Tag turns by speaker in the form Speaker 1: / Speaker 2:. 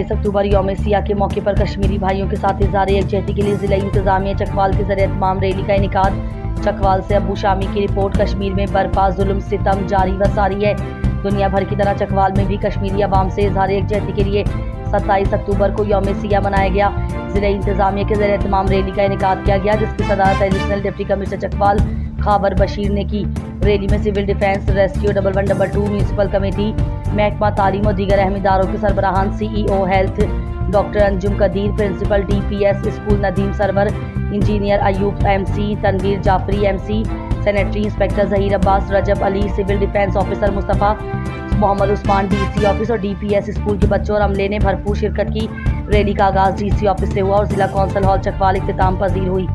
Speaker 1: 27 अक्टूबर यौम सियाह के मौके पर कश्मीरी भाइयों के साथ इज़हार यकजहती के लिए ज़िला इंतज़ामिया चकवाल के ज़रिए तमाम रैली का इनेकाद। चकवाल से अबू शामी की रिपोर्ट। कश्मीर में बर्पा जुल्म सितम जारी व सारी है। दुनिया भर की तरह चकवाल में भी कश्मीरी अवाम से इज़हार यकजहती के लिए 27 अक्टूबर को यौम सियाह मनाया गया। ज़िला इंतज़ामिया के ज़रिए तमाम रैली का इनेकाद किया गया, जिसकी सदारत additional deputy commissioner Chakwal Khawar Bashir ने की। रैली में civil defence, rescue 1122 municipal committee, महकमा तालीम और दीगर अहम इदारों के सरबराहान, CEO health doctor Anjum Qadeer, principal DPS school Nadeem Sarwar, engineer Ayub MC, Tanveer Jafri MC, sanitary inspector Zaheer Abbas, Rajab Ali, civil defence officer Mustafa, Mohammad Usman DC office और DPS स्कूल के बच्चों और अमले ने भरपूर शिरकत की। रैली का आगाज़ DC ऑफिस से हुआ और ज़िला कौंसल हॉल चकवाल इख्तिताम पजीर हुई।